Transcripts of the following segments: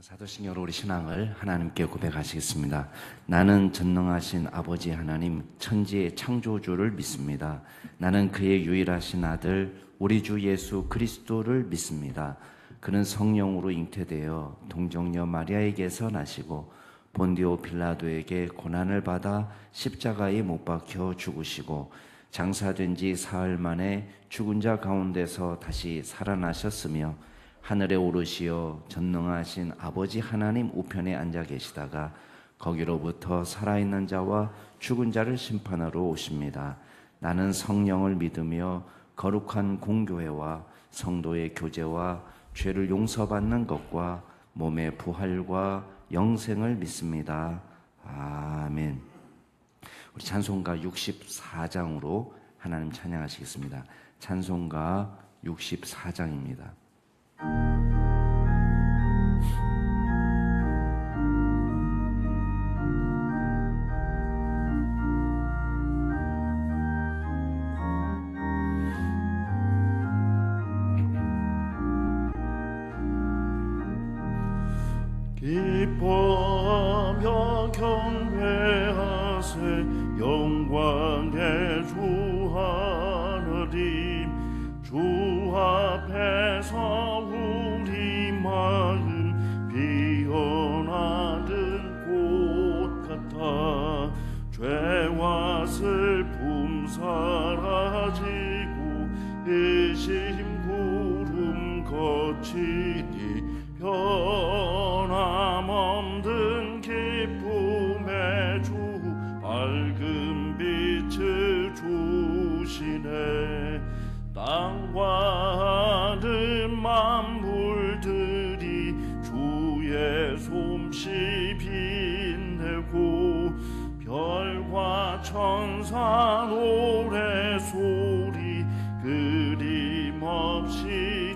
사도신경으로 우리 신앙을 하나님께 고백하시겠습니다. 나는 전능하신 아버지 하나님 천지의 창조주를 믿습니다. 나는 그의 유일하신 아들 우리 주 예수 그리스도를 믿습니다. 그는 성령으로 잉태되어 동정녀 마리아에게서 나시고 본디오 빌라도에게 고난을 받아 십자가에 못 박혀 죽으시고 장사된 지 사흘 만에 죽은 자 가운데서 다시 살아나셨으며 하늘에 오르시어 전능하신 아버지 하나님 우편에 앉아 계시다가 거기로부터 살아있는 자와 죽은 자를 심판하러 오십니다. 나는 성령을 믿으며 거룩한 공교회와 성도의 교제와 죄를 용서받는 것과 몸의 부활과 영생을 믿습니다. 아멘. 우리 찬송가 64장으로 하나님 찬양하시겠습니다. 찬송가 64장입니다. 기뻐하며 경배하세 영광의 주 하나님 주 앞에서 우리 마음 피어나는 꽃 같아 죄와 슬픔 사라지고 의심 구름 거치니 변함없는 기쁨의 주 밝은 빛을 주시네. 땅과 하늘 만물들이 주의 솜씨 빛내고 별과 천사 노래소리 끊임없이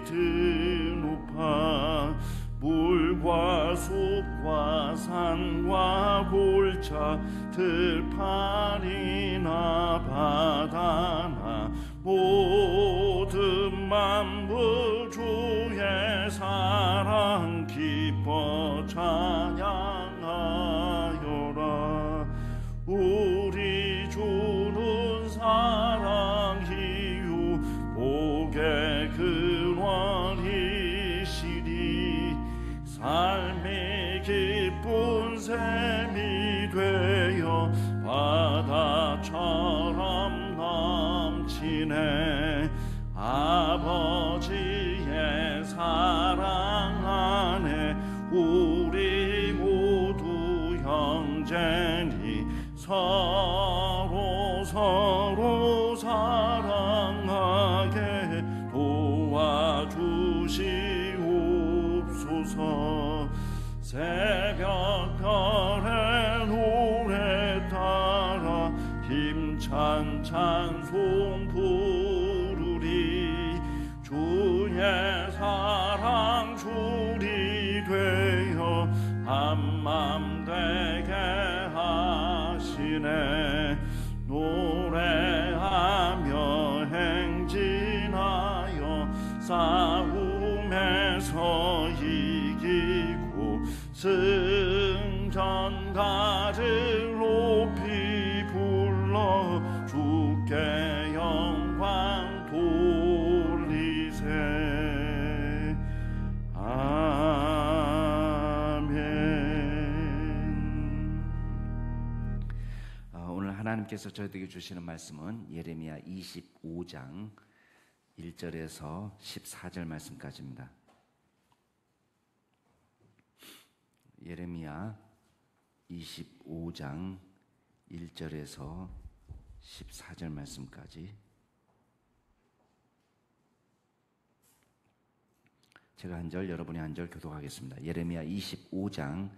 드높아 물과 숲과 산과 골차 들판이나 바다나 모든 만물 주의 사랑 기뻐 찬양하여라. 우리 주는 사랑이요 복의 근원이시니 삶이 기쁜 샘이 되어 바다처럼 넘치네. 아버지의 사랑 안에 우리 모두 형제니 서로 사랑하게 도와주시옵소서. 새벽별의 노래 따라 힘찬 찬송 부르리. 주의 사랑 줄이 되어 한맘 되게 하시네. 노래하며 행진하여 싸움에서 이기고 승전가를 높이 불러 주께 영광 돌리세. 아멘. 오늘 하나님께서 저희에게 주시는 말씀은 예레미야 25장 1절에서 14절 말씀까지입니다. 예레미야 25장 1절에서 14절 말씀까지 제가 한 절, 여러분이 한 절 교독하겠습니다. 예레미야 25장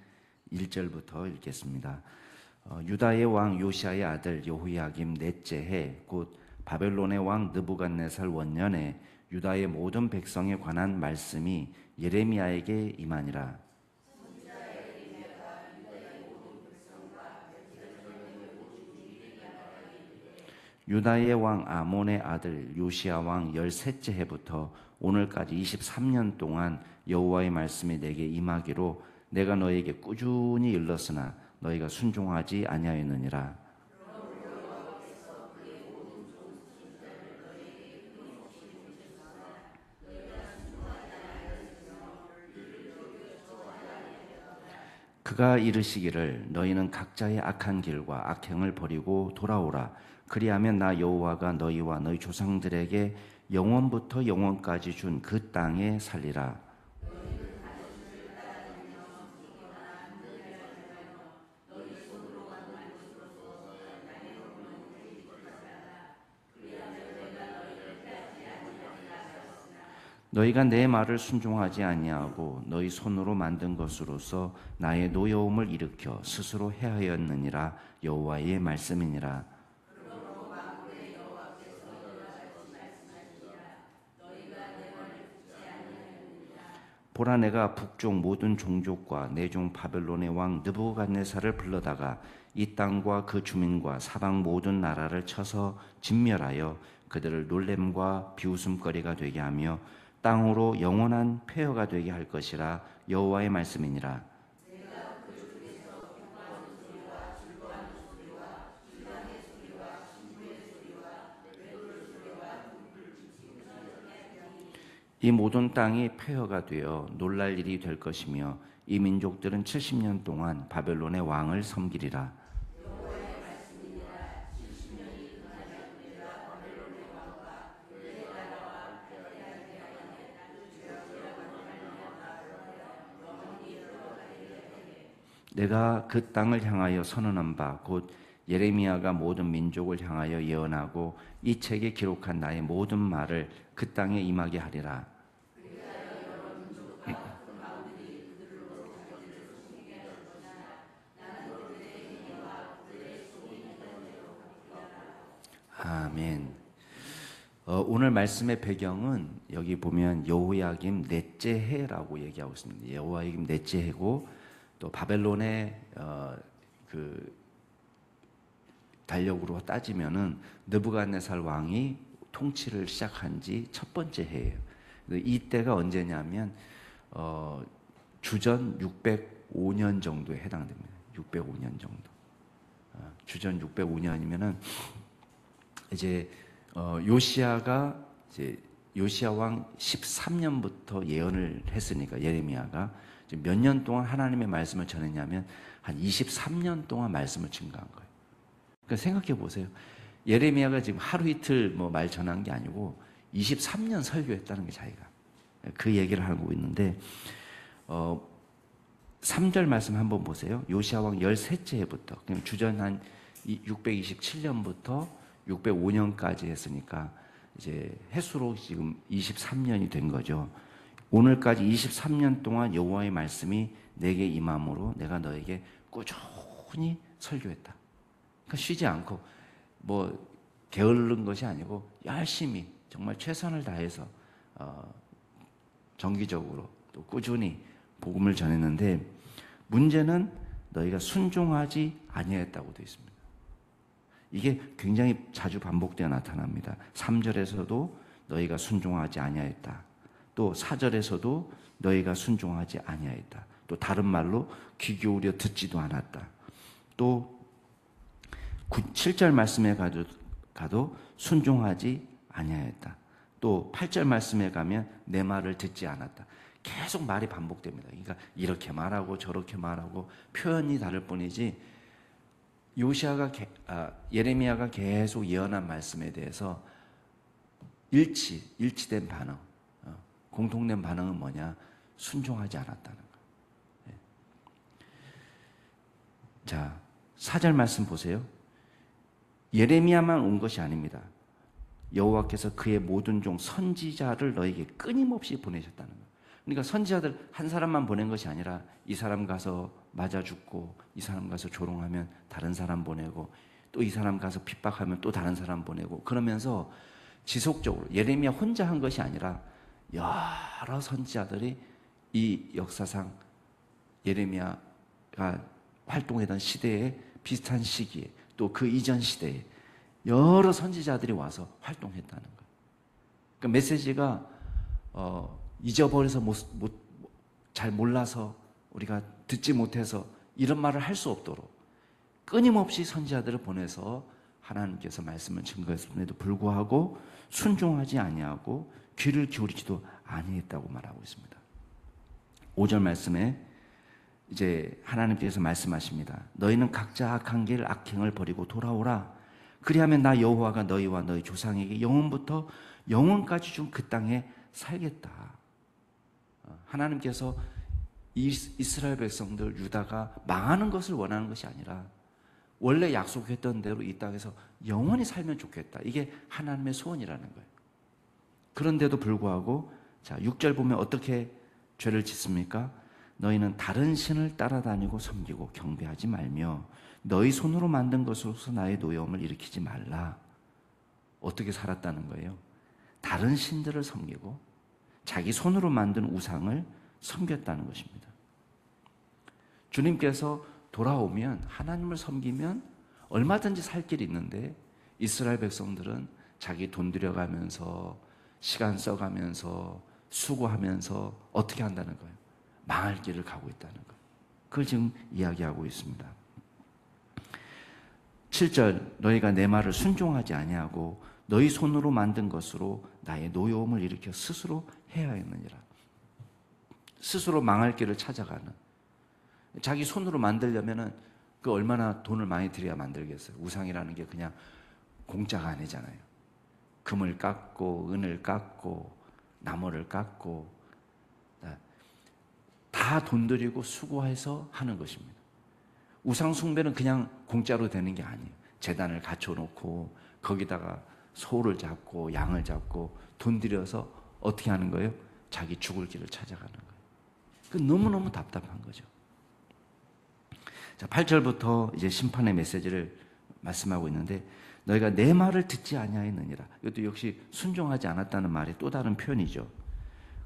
1절부터 읽겠습니다. 유다의 왕 요시아의 아들 여호야김 넷째 해 곧 바벨론의 왕 느부갓네살 원년에 유다의 모든 백성에 관한 말씀이 예레미야에게 임하니라. 유다의 왕 아몬의 아들 요시야 왕 13째 해부터 오늘까지 23년 동안 여호와의 말씀이 내게 임하기로 내가 너에게 꾸준히 일렀으나 너희가 순종하지 아니하였느니라. 그가 이르시기를 너희는 각자의 악한 길과 악행을 버리고 돌아오라. 그리하면 나 여호와가 너희와 너희 조상들에게 영원부터 영원까지 준 그 땅에 살리라. 너희가 내 말을 순종하지 아니하고 너희 손으로 만든 것으로서 나의 노여움을 일으켜 스스로 해하였느니라. 여호와의 말씀이니라. 보라, 내가 북쪽 모든 종족과 내 종 바벨론의 왕 느부갓네살을 불러다가 이 땅과 그 주민과 사방 모든 나라를 쳐서 진멸하여 그들을 놀램과 비웃음거리가 되게 하며 땅으로 영원한 폐허가 되게 할 것이라. 여호와의 말씀이니라. 이 모든 땅이 폐허가 되어 놀랄 일이 될 것이며 이 민족들은 70년 동안 바벨론의 왕을 섬기리라. 내가 그 땅을 향하여 선언한 바 곧 예레미야가 모든 민족을 향하여 예언하고 이 책에 기록한 나의 모든 말을 그 땅에 임하게 하리라. 아멘. 오늘 말씀의 배경은 여기 보면 여호야김 넷째 해라고 얘기하고 있습니다. 여호야김 넷째 해고 또 바벨론의 그 달력으로 따지면은 느부갓네살 왕이 통치를 시작한 지 첫 번째 해예요. 이때가 언제냐면 주전 605년 정도에 해당됩니다. 605년 정도. 주전 605년이면은 이제 요시야가 이제 요시야 왕 13년부터 예언을 했으니까 예레미야가 몇 년 동안 하나님의 말씀을 전했냐면 한 23년 동안 말씀을 증거한 거예요. 그러니까 생각해 보세요. 예레미야가 지금 하루 이틀 뭐 말 전한 게 아니고 23년 설교했다는 게 자기가. 그 얘기를 하고 있는데 3절 말씀 한번 보세요. 요시야 왕 13째 해부터 그냥 주전 한 627년부터 605년까지 했으니까 이제 해수로 지금 23년이 된 거죠. 오늘까지 23년 동안 여호와의 말씀이 내게 임함으로 내가 너에게 꾸준히 설교했다. 그러니까 쉬지 않고 뭐 게으른 것이 아니고 열심히 정말 최선을 다해서 정기적으로 또 꾸준히 복음을 전했는데 문제는 너희가 순종하지 아니했다고 되어 있습니다. 이게 굉장히 자주 반복되어 나타납니다. 3절에서도 너희가 순종하지 아니하였다. 또 4절에서도 너희가 순종하지 아니하였다. 또 다른 말로 귀 기울여 듣지도 않았다. 또 7절 말씀에 가도 순종하지 아니하였다. 또 8절 말씀에 가면 내 말을 듣지 않았다. 계속 말이 반복됩니다. 그러니까 이렇게 말하고 저렇게 말하고 표현이 다를 뿐이지 예레미야가 계속 예언한 말씀에 대해서 일치된 반응, 공통된 반응은 뭐냐? 순종하지 않았다는 거예요. 자, 4절 말씀 보세요. 예레미야만 온 것이 아닙니다. 여호와께서 그의 모든 종 선지자를 너에게 끊임없이 보내셨다는 거예요. 그러니까 선지자들 한 사람만 보낸 것이 아니라 이 사람 가서 맞아 죽고 이 사람 가서 조롱하면 다른 사람 보내고 또 이 사람 가서 핍박하면 또 다른 사람 보내고 그러면서 지속적으로 예레미야 혼자 한 것이 아니라 여러 선지자들이 이 역사상 예레미야가 활동했던 시대에 비슷한 시기에 또 그 이전 시대에 여러 선지자들이 와서 활동했다는 거예요. 그러니까 메시지가 잊어버려서 잘 몰라서 우리가 듣지 못해서 이런 말을 할 수 없도록 끊임없이 선지자들을 보내서 하나님께서 말씀을 증거했음에도 불구하고 순종하지 아니하고 귀를 기울이지도 아니했다고 말하고 있습니다. 5절 말씀에 이제 하나님께서 말씀하십니다. 너희는 각자 악한 길 악행을 버리고 돌아오라. 그리하면 나 여호와가 너희와 너희 조상에게 영원부터 영원까지 준 그 땅에 살겠다. 하나님께서 이스라엘 백성들 유다가 망하는 것을 원하는 것이 아니라 원래 약속했던 대로 이 땅에서 영원히 살면 좋겠다. 이게 하나님의 소원이라는 거예요. 그런데도 불구하고 자 6절 보면 어떻게 죄를 짓습니까? 너희는 다른 신을 따라다니고 섬기고 경배하지 말며 너희 손으로 만든 것으로서 나의 노여움을 일으키지 말라. 어떻게 살았다는 거예요? 다른 신들을 섬기고 자기 손으로 만든 우상을 섬겼다는 것입니다. 주님께서 돌아오면 하나님을 섬기면 얼마든지 살 길이 있는데 이스라엘 백성들은 자기 돈 들여가면서 시간 써가면서 수고하면서 어떻게 한다는 거예요? 망할 길을 가고 있다는 거예요. 그걸 지금 이야기하고 있습니다. 7절 너희가 내 말을 순종하지 아니하고 너희 손으로 만든 것으로 나의 노여움을 일으켜 스스로 해하였느니라. 스스로 망할 길을 찾아가는 자기 손으로 만들려면은 그 얼마나 돈을 많이 들여야 만들겠어요. 우상이라는 게 그냥 공짜가 아니잖아요. 금을 깎고 은을 깎고 나무를 깎고 다 돈 들이고 수고해서 하는 것입니다. 우상 숭배는 그냥 공짜로 되는 게 아니에요. 제단을 갖춰놓고 거기다가 소를 잡고 양을 잡고 돈 들여서 어떻게 하는 거예요? 자기 죽을 길을 찾아가는 거예요. 그 너무너무 답답한 거죠. 자, 8절부터 이제 심판의 메시지를 말씀하고 있는데 너희가 내 말을 듣지 아니하였느니라. 이것도 역시 순종하지 않았다는 말의 또 다른 표현이죠.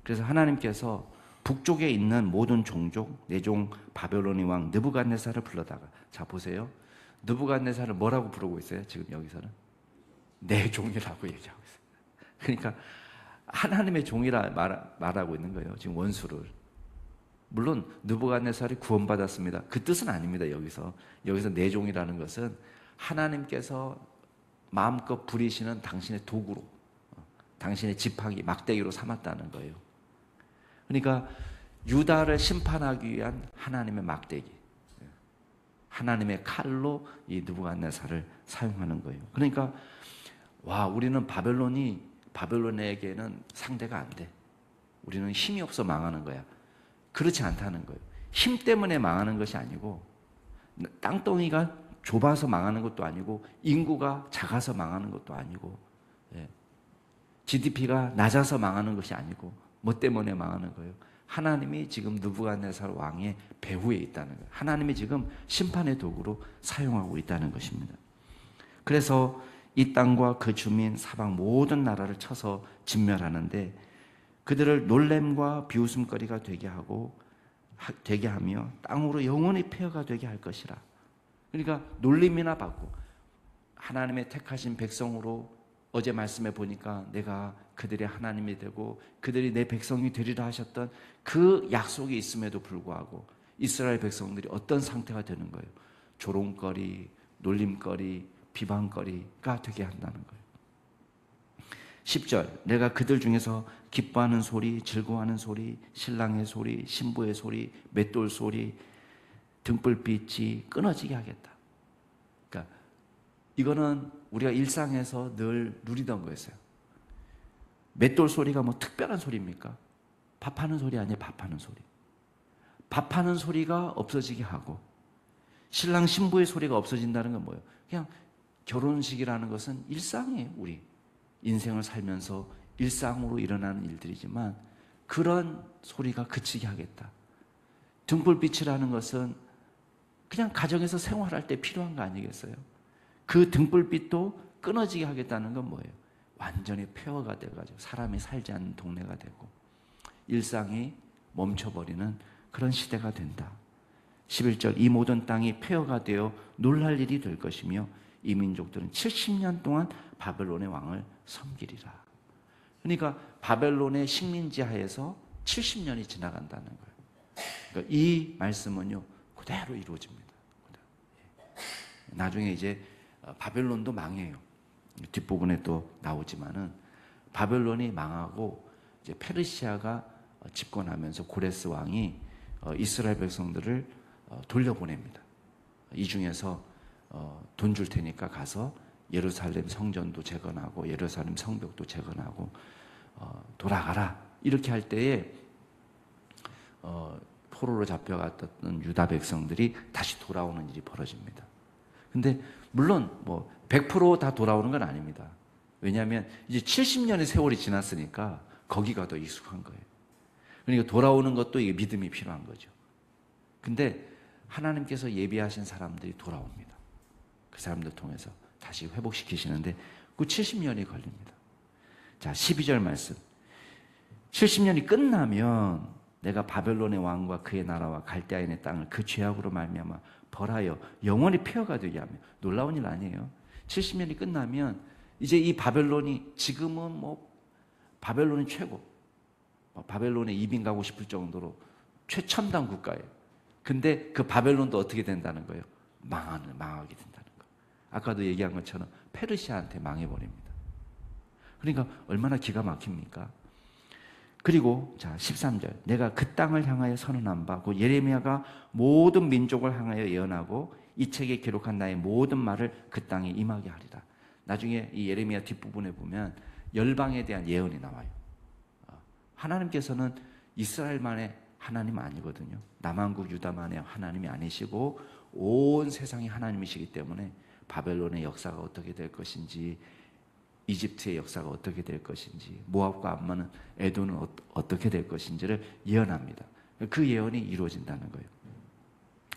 그래서 하나님께서 북쪽에 있는 모든 종족 내 종 바벨론의 왕 느부갓네살을 불러다가 자 보세요. 느부갓네살을 뭐라고 부르고 있어요? 지금 여기서는 내 종이라고 얘기하고 있어요. 그러니까 하나님의 종이라 말하고 있는 거예요. 지금 원수를. 물론 느부갓네살이 구원받았습니다. 그 뜻은 아닙니다. 여기서 내 종이라는 것은 하나님께서 마음껏 부리시는 당신의 도구로 당신의 지팡이 막대기로 삼았다는 거예요. 그러니까 유다를 심판하기 위한 하나님의 막대기, 하나님의 칼로 이 느부갓네살을 사용하는 거예요. 그러니까 우리는 바벨론에게는 상대가 안 돼. 우리는 힘이 없어 망하는 거야. 그렇지 않다는 거예요. 힘 때문에 망하는 것이 아니고 땅덩이가 좁아서 망하는 것도 아니고 인구가 작아서 망하는 것도 아니고 GDP가 낮아서 망하는 것이 아니고 뭐 때문에 망하는 거예요? 하나님이 지금 느부갓네살 왕의 배후에 있다는 거예요. 하나님이 지금 심판의 도구로 사용하고 있다는 것입니다. 그래서 이 땅과 그 주민 사방 모든 나라를 쳐서 진멸하는데 그들을 놀램과 비웃음거리가 되게 하며 땅으로 영원히 폐허가 되게 할 것이라. 그러니까 놀림이나 받고 하나님의 택하신 백성으로 어제 말씀해 보니까 내가 그들의 하나님이 되고 그들이 내 백성이 되리라 하셨던 그 약속이 있음에도 불구하고 이스라엘 백성들이 어떤 상태가 되는 거예요? 조롱거리, 놀림거리, 비방거리가 되게 한다는 거예요. 10절 내가 그들 중에서 기뻐하는 소리, 즐거워하는 소리, 신랑의 소리, 신부의 소리, 맷돌 소리, 등불빛이 끊어지게 하겠다. 그러니까 이거는 우리가 일상에서 늘 누리던 거였어요. 맷돌 소리가 뭐 특별한 소리입니까? 밥하는 소리 아니에요. 밥하는 소리. 밥하는 소리가 없어지게 하고 신랑 신부의 소리가 없어진다는 건 뭐예요? 그냥 결혼식이라는 것은 일상이에요. 우리 인생을 살면서 일상으로 일어나는 일들이지만 그런 소리가 그치게 하겠다. 등불빛이라는 것은 그냥 가정에서 생활할 때 필요한 거 아니겠어요? 그 등불빛도 끊어지게 하겠다는 건 뭐예요? 완전히 폐허가 돼가지고 사람이 살지 않는 동네가 되고 일상이 멈춰버리는 그런 시대가 된다. 11절 이 모든 땅이 폐허가 되어 놀랄 일이 될 것이며 이 민족들은 70년 동안 바벨론의 왕을 섬기리라. 그러니까 바벨론의 식민지 하에서 70년이 지나간다는 거예요. 그러니까 이 말씀은요 그대로 이루어집니다. 나중에 이제 바벨론도 망해요. 뒷부분에 또 나오지만은 바벨론이 망하고 이제 페르시아가 집권하면서 고레스 왕이 이스라엘 백성들을 돌려보냅니다. 이 중에서 돈 줄 테니까 가서 예루살렘 성전도 재건하고 예루살렘 성벽도 재건하고 돌아가라 이렇게 할 때에 포로로 잡혀갔던 유다 백성들이 다시 돌아오는 일이 벌어집니다. 근데 물론 뭐 100% 돌아오는 건 아닙니다. 왜냐하면 이제 70년의 세월이 지났으니까 거기가 더 익숙한 거예요. 그러니까 돌아오는 것도 이게 믿음이 필요한 거죠. 근데 하나님께서 예비하신 사람들이 돌아옵니다. 그 사람들 통해서 다시 회복시키시는데 그 70년이 걸립니다. 자, 12절 말씀. 70년이 끝나면 내가 바벨론의 왕과 그의 나라와 갈대아인의 땅을 그 죄악으로 말미암아 벌하여 영원히 폐허가 되게 하며. 놀라운 일 아니에요. 70년이 끝나면 이제 이 바벨론이 지금은 뭐 바벨론이 최고, 바벨론에 이민 가고 싶을 정도로 최첨단 국가예요. 근데 그 바벨론도 어떻게 된다는 거예요? 망하게 된다는 거예요. 아까도 얘기한 것처럼 페르시아한테 망해버립니다. 그러니까 얼마나 기가 막힙니까? 그리고 자 13절 내가 그 땅을 향하여 선언한 바 그 예레미야가 모든 민족을 향하여 예언하고 이 책에 기록한 나의 모든 말을 그 땅에 임하게 하리라. 나중에 이 예레미야 뒷부분에 보면 열방에 대한 예언이 나와요. 하나님께서는 이스라엘만의 하나님 아니거든요. 남한국 유다만의 하나님이 아니시고 온 세상이 하나님이시기 때문에 바벨론의 역사가 어떻게 될 것인지, 이집트의 역사가 어떻게 될 것인지, 모압과 암몬은 에돔은 어떻게 될 것인지를 예언합니다. 그 예언이 이루어진다는 거예요.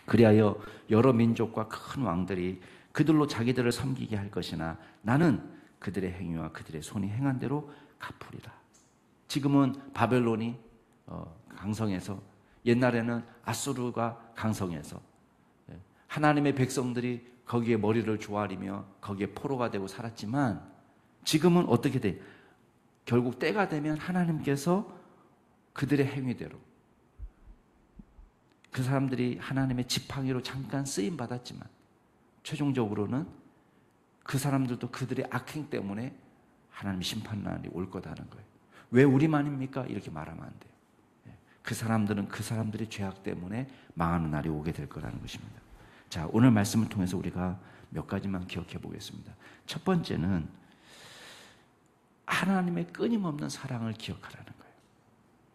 그리하여 여러 민족과 큰 왕들이 그들로 자기들을 섬기게 할 것이나 나는 그들의 행위와 그들의 손이 행한 대로 갚으리라. 지금은 바벨론이 강성해서, 옛날에는 아수르가 강성해서 하나님의 백성들이 거기에 머리를 조아리며 거기에 포로가 되고 살았지만 지금은 어떻게 돼? 결국 때가 되면 하나님께서 그들의 행위대로, 그 사람들이 하나님의 지팡이로 잠깐 쓰임 받았지만 최종적으로는 그 사람들도 그들의 악행 때문에 하나님 심판날이 올 거다는 거예요. 왜 우리만입니까? 이렇게 말하면 안 돼요. 그 사람들은 그 사람들의 죄악 때문에 망하는 날이 오게 될 거라는 것입니다. 자, 오늘 말씀을 통해서 우리가 몇 가지만 기억해 보겠습니다. 첫 번째는 하나님의 끊임없는 사랑을 기억하라는 거예요.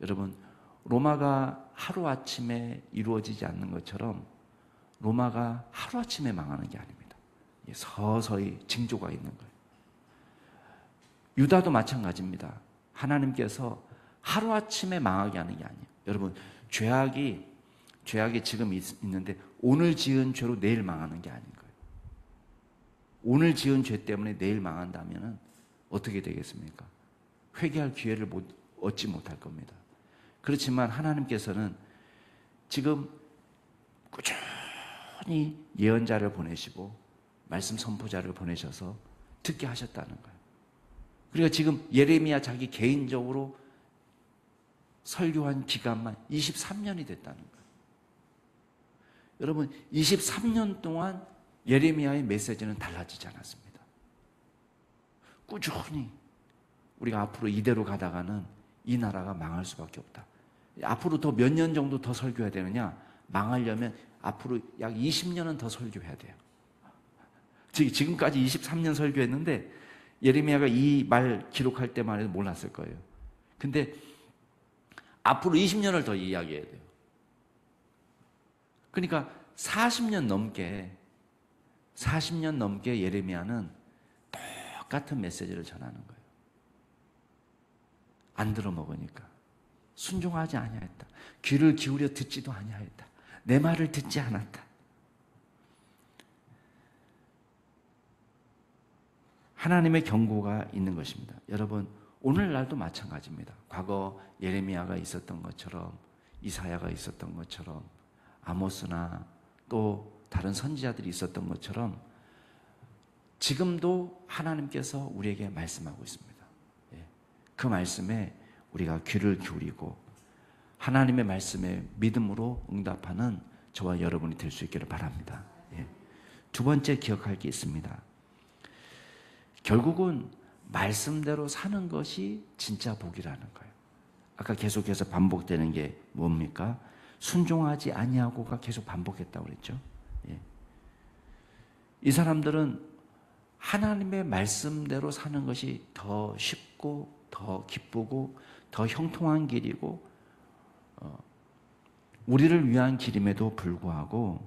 여러분, 로마가 하루아침에 이루어지지 않는 것처럼 로마가 하루아침에 망하는 게 아닙니다. 서서히 징조가 있는 거예요. 유다도 마찬가지입니다. 하나님께서 하루아침에 망하게 하는 게 아니에요. 여러분, 죄악이 지금 있는데 오늘 지은 죄로 내일 망하는 게 아닌 거예요. 오늘 지은 죄 때문에 내일 망한다면 어떻게 되겠습니까? 회개할 기회를 얻지 못할 겁니다. 그렇지만 하나님께서는 지금 꾸준히 예언자를 보내시고 말씀 선포자를 보내셔서 듣게 하셨다는 거예요. 그러니까 지금 예레미야 자기 개인적으로 설교한 기간만 23년이 됐다는 거예요. 여러분, 23년 동안 예레미야의 메시지는 달라지지 않았습니다. 꾸준히 우리가 앞으로 이대로 가다가는 이 나라가 망할 수밖에 없다. 앞으로 더 몇 년 정도 더 설교해야 되느냐? 망하려면 앞으로 약 20년은 더 설교해야 돼요. 지금까지 23년 설교했는데 예레미야가 이 말 기록할 때만 해도 몰랐을 거예요. 근데 앞으로 20년을 더 이야기해야 돼요. 그러니까 40년 넘게 예레미야는 똑같은 메시지를 전하는 거예요. 안 들어먹으니까. 순종하지 아니하였다. 귀를 기울여 듣지도 아니하였다. 내 말을 듣지 않았다. 하나님의 경고가 있는 것입니다. 여러분, 오늘날도 마찬가지입니다. 과거 예레미야가 있었던 것처럼, 이사야가 있었던 것처럼, 아모스나 또 다른 선지자들이 있었던 것처럼 지금도 하나님께서 우리에게 말씀하고 있습니다. 그 말씀에 우리가 귀를 기울이고 하나님의 말씀에 믿음으로 응답하는 저와 여러분이 될 수 있기를 바랍니다. 예. 두 번째 기억할 게 있습니다. 결국은 말씀대로 사는 것이 진짜 복이라는 거예요. 아까 계속해서 반복되는 게 뭡니까? 순종하지 아니하고가 계속 반복했다고 그랬죠. 예. 이 사람들은 하나님의 말씀대로 사는 것이 더 쉽고 더 기쁘고 더 형통한 길이고 우리를 위한 길임에도 불구하고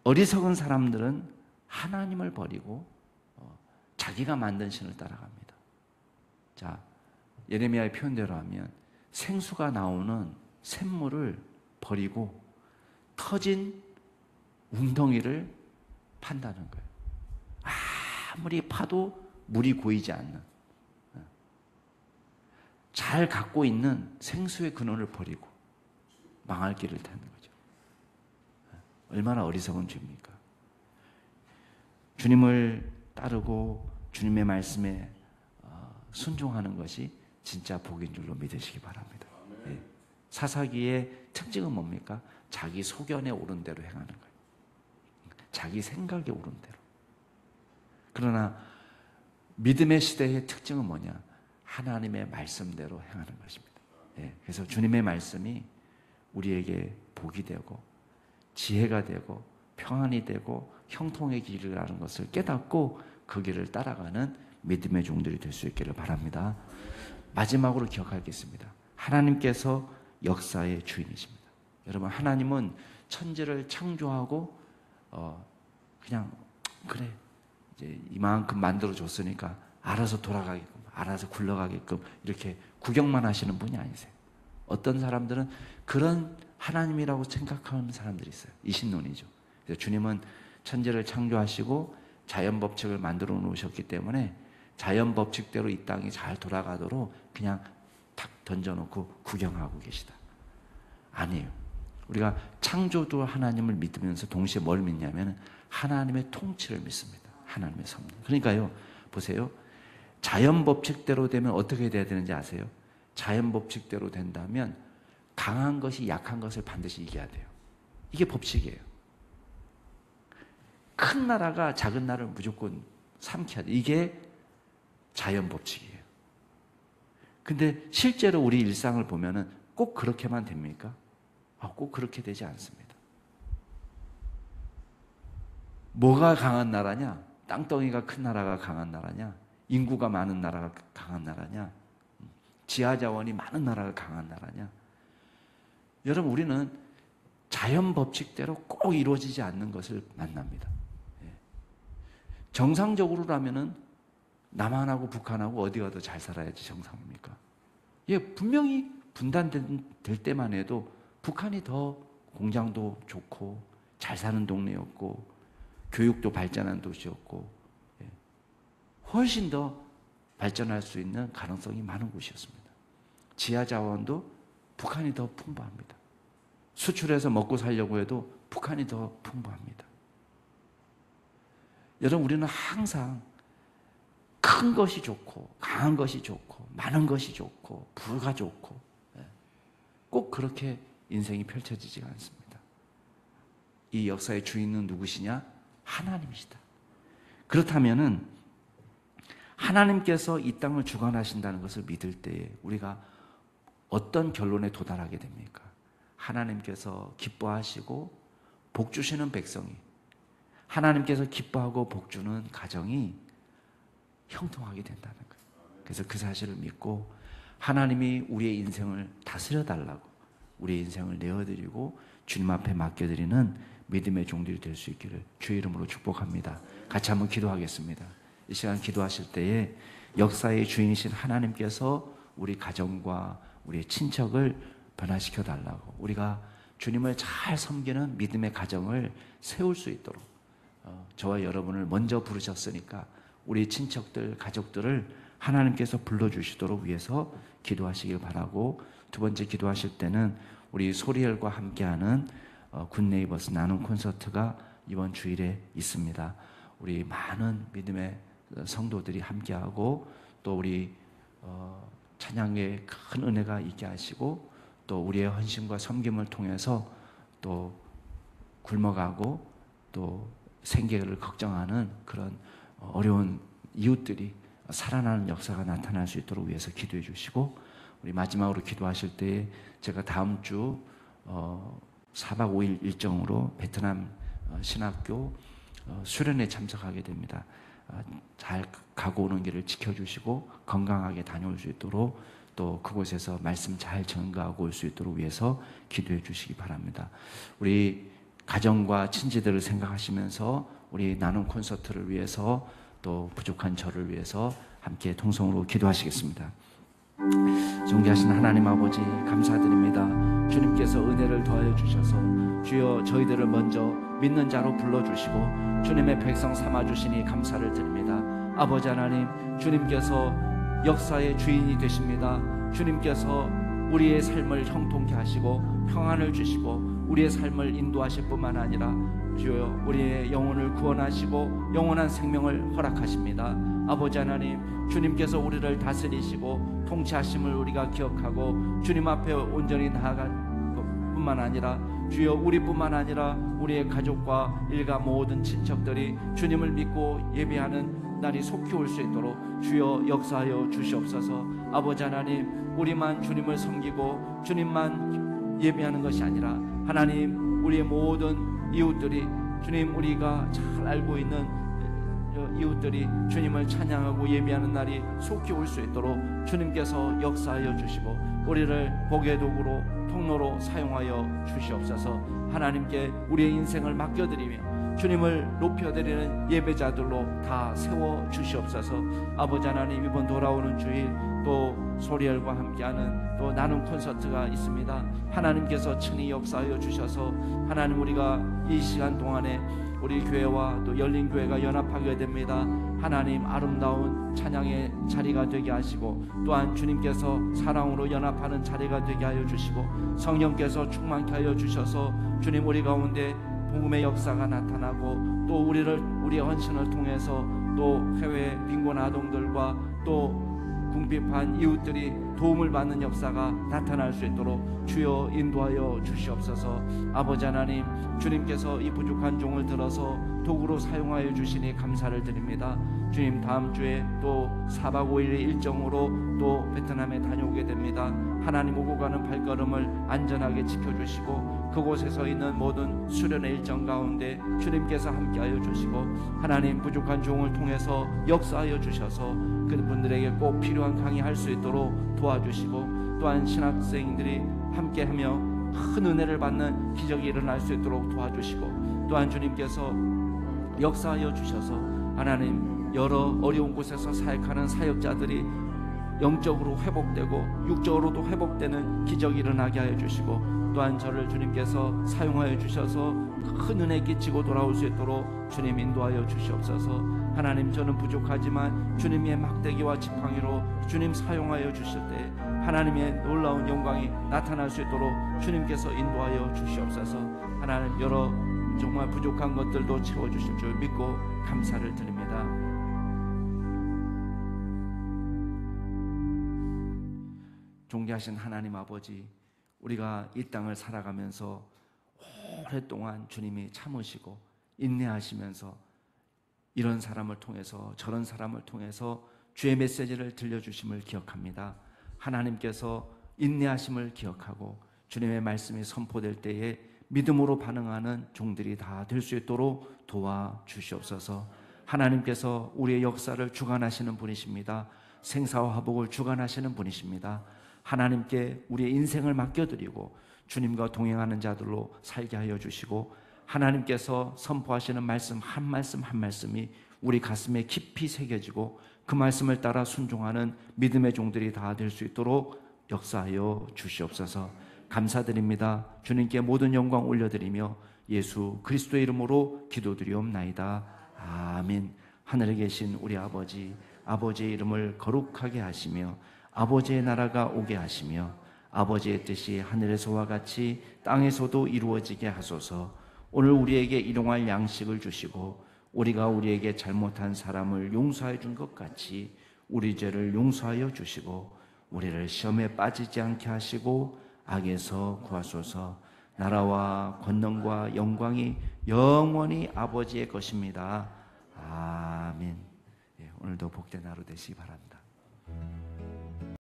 어리석은 사람들은 하나님을 버리고 자기가 만든 신을 따라갑니다. 자, 예레미야의 표현대로 하면 생수가 나오는 샘물을 버리고 터진 웅덩이를 판다는 거예요. 아무리 파도 물이 고이지 않는, 잘 갖고 있는 생수의 근원을 버리고 망할 길을 타는 거죠. 얼마나 어리석은 죄입니까? 주님을 따르고 주님의 말씀에 순종하는 것이 진짜 복인 줄로 믿으시기 바랍니다. 예. 사사기의 특징은 뭡니까? 자기 소견에 오른 대로 행하는 거예요. 자기 생각에 오른 대로. 그러나 믿음의 시대의 특징은 뭐냐? 하나님의 말씀대로 행하는 것입니다. 예. 그래서 주님의 말씀이 우리에게 복이 되고 지혜가 되고 평안이 되고 형통의 길이라는 것을 깨닫고 그 길을 따라가는 믿음의 종들이 될 수 있기를 바랍니다. 마지막으로 기억하겠습니다. 하나님께서 역사의 주인이십니다. 여러분, 하나님은 천지를 창조하고 그냥 그래 이제 이만큼 만들어 줬으니까 알아서 돌아가게끔, 알아서 굴러가게끔 이렇게 구경만 하시는 분이 아니세요. 어떤 사람들은 그런 하나님이라고 생각하는 사람들이 있어요. 이신론이죠. 그래서 주님은 천지를 창조하시고 자연 법칙을 만들어 놓으셨기 때문에 자연 법칙대로 이 땅이 잘 돌아가도록 그냥 탁 던져놓고 구경하고 계시다. 아니에요. 우리가 창조주 하나님을 믿으면서 동시에 뭘 믿냐면 하나님의 통치를 믿습니다. 하나님의 섭리. 그러니까요, 보세요. 자연 법칙대로 되면 어떻게 돼야 되는지 아세요? 자연 법칙대로 된다면 강한 것이 약한 것을 반드시 이겨야 돼요. 이게 법칙이에요. 큰 나라가 작은 나라를 무조건 삼켜야 돼요. 이게 자연 법칙이에요. 근데 실제로 우리 일상을 보면은 꼭 그렇게만 됩니까? 꼭 그렇게 되지 않습니다. 뭐가 강한 나라냐? 땅덩이가 큰 나라가 강한 나라냐? 인구가 많은 나라가 강한 나라냐? 지하자원이 많은 나라가 강한 나라냐? 여러분, 우리는 자연 법칙대로 꼭 이루어지지 않는 것을 만납니다. 정상적으로라면은 남한하고 북한하고 어디가 더 잘 살아야지 정상입니까? 분명히 분단될 때만 해도 북한이 더 공장도 좋고 잘 사는 동네였고 교육도 발전한 도시였고 훨씬 더 발전할 수 있는 가능성이 많은 곳이었습니다. 지하자원도 북한이 더 풍부합니다. 수출해서 먹고 살려고 해도 북한이 더 풍부합니다. 여러분, 우리는 항상 큰 것이 좋고 강한 것이 좋고 많은 것이 좋고 부가 좋고 꼭 그렇게 인생이 펼쳐지지가 않습니다. 이 역사의 주인은 누구시냐? 하나님이시다. 그렇다면은 하나님께서 이 땅을 주관하신다는 것을 믿을 때에 우리가 어떤 결론에 도달하게 됩니까? 하나님께서 기뻐하시고 복 주시는 백성이, 하나님께서 기뻐하고 복 주는 가정이 형통하게 된다는 거예요. 그래서 그 사실을 믿고 하나님이 우리의 인생을 다스려 달라고, 우리의 인생을 내어드리고 주님 앞에 맡겨드리는 믿음의 종들이 될 수 있기를 주의 이름으로 축복합니다. 같이 한번 기도하겠습니다. 이 시간 기도하실 때에 역사의 주인이신 하나님께서 우리 가정과 우리의 친척을 변화시켜 달라고, 우리가 주님을 잘 섬기는 믿음의 가정을 세울 수 있도록 저와 여러분을 먼저 부르셨으니까 우리 친척들, 가족들을 하나님께서 불러주시도록 위해서 기도하시길 바라고, 두 번째 기도하실 때는 우리 소리엘과 함께하는 굿네이버스 나눔 콘서트가 이번 주일에 있습니다. 우리 많은 믿음의 성도들이 함께하고 또 우리 찬양에 큰 은혜가 있게 하시고 또 우리의 헌신과 섬김을 통해서 또 굶어가고 또 생계를 걱정하는 그런 어려운 이웃들이 살아나는 역사가 나타날 수 있도록 위해서 기도해 주시고, 우리 마지막으로 기도하실 때 제가 다음 주 4박 5일 일정으로 베트남 신학교 수련회 참석하게 됩니다. 잘 가고 오는 길을 지켜주시고 건강하게 다녀올 수 있도록, 또 그곳에서 말씀 잘 전가하고 올 수 있도록 위해서 기도해 주시기 바랍니다. 우리 가정과 친지들을 생각하시면서 우리 나눔 콘서트를 위해서 또 부족한 저를 위해서 함께 통성으로 기도하시겠습니다. 존귀하신 하나님 아버지, 감사드립니다. 주님께서 은혜를 더하여 주셔서 주여 저희들을 먼저 믿는 자로 불러주시고 주님의 백성 삼아주시니 감사를 드립니다. 아버지 하나님, 주님께서 역사의 주인이 되십니다. 주님께서 우리의 삶을 형통케 하시고 평안을 주시고 우리의 삶을 인도하실 뿐만 아니라 주여 우리의 영혼을 구원하시고 영원한 생명을 허락하십니다. 아버지 하나님, 주님께서 우리를 다스리시고 통치하심을 우리가 기억하고 주님 앞에 온전히 나아갈 뿐만 아니라 주여 우리뿐만 아니라 우리의 가족과 일가 모든 친척들이 주님을 믿고 예배하는 날이 속히 올 수 있도록 주여 역사하여 주시옵소서. 아버지 하나님, 우리만 주님을 섬기고 주님만 예배하는 것이 아니라 하나님, 우리의 모든 이웃들이 주님, 우리가 잘 알고 있는 이웃들이 주님을 찬양하고 예배하는 날이 속히 올 수 있도록 주님께서 역사하여 주시고 우리를 복의 도구로 통로로 사용하여 주시옵소서. 하나님께 우리의 인생을 맡겨드리며 주님을 높여드리는 예배자들로 다 세워 주시옵소서. 아버지 하나님, 이번 돌아오는 주일 또 소리엘과 함께하는 또 나눔 콘서트가 있습니다. 하나님께서 친히 역사하여 주셔서 하나님, 우리가 이 시간 동안에 우리 교회와 또 열린교회가 연합하게 됩니다. 하나님, 아름다운 찬양의 자리가 되게 하시고 또한 주님께서 사랑으로 연합하는 자리가 되게 하여 주시고 성령께서 충만케 하여 주셔서 주님, 우리 가운데 복음의 역사가 나타나고 또 우리의 헌신을 통해서 또 해외 빈곤 아동들과 또 궁핍한 이웃들이 도움을 받는 역사가 나타날 수 있도록 주여 인도하여 주시옵소서. 아버지 하나님, 주님께서 이 부족한 종을 들어서 도구로 사용하여 주시니 감사를 드립니다. 주님, 다음 주에 또 4박 5일의 일정으로 또 베트남에 다녀오게 됩니다. 하나님, 오고 가는 발걸음을 안전하게 지켜주시고 그곳에서 있는 모든 수련의 일정 가운데 주님께서 함께하여 주시고 하나님, 부족한 종을 통해서 역사하여 주셔서 그분들에게 꼭 필요한 강의할 수 있도록 도와주시고 또한 신학생들이 함께하며 큰 은혜를 받는 기적이 일어날 수 있도록 도와주시고 또한 주님께서 역사하여 주셔서 하나님, 여러 어려운 곳에서 사역하는 사역자들이 영적으로 회복되고 육적으로도 회복되는 기적이 일어나게 하여 주시고 또한 저를 주님께서 사용하여 주셔서 큰 은혜 끼치고 돌아올 수 있도록 주님 인도하여 주시옵소서. 하나님, 저는 부족하지만 주님의 막대기와 지팡이로 주님 사용하여 주실 때 하나님의 놀라운 영광이 나타날 수 있도록 주님께서 인도하여 주시옵소서. 하나님, 여러 정말 부족한 것들도 채워주실 줄 믿고 감사를 드립니다. 존귀하신 하나님 아버지, 우리가 이 땅을 살아가면서 오랫동안 주님이 참으시고 인내하시면서 이런 사람을 통해서 저런 사람을 통해서 주의 메시지를 들려주심을 기억합니다. 하나님께서 인내하심을 기억하고 주님의 말씀이 선포될 때에 믿음으로 반응하는 종들이 다 될 수 있도록 도와주시옵소서. 하나님께서 우리의 역사를 주관하시는 분이십니다. 생사와 화복을 주관하시는 분이십니다. 하나님께 우리의 인생을 맡겨드리고 주님과 동행하는 자들로 살게 하여 주시고 하나님께서 선포하시는 말씀 한 말씀 한 말씀이 우리 가슴에 깊이 새겨지고 그 말씀을 따라 순종하는 믿음의 종들이 다 될 수 있도록 역사하여 주시옵소서. 감사드립니다. 주님께 모든 영광 올려드리며 예수 그리스도의 이름으로 기도드리옵나이다. 아멘. 하늘에 계신 우리 아버지, 아버지의 이름을 거룩하게 하시며 아버지의 나라가 오게 하시며 아버지의 뜻이 하늘에서와 같이 땅에서도 이루어지게 하소서. 오늘 우리에게 일용할 양식을 주시고 우리가 우리에게 잘못한 사람을 용서해 준 것 같이 우리 죄를 용서하여 주시고 우리를 시험에 빠지지 않게 하시고 악에서 구하소서. 나라와 권능과 영광이 영원히 아버지의 것입니다. 아멘. 예, 오늘도 복된 하루 되시기 바랍니다.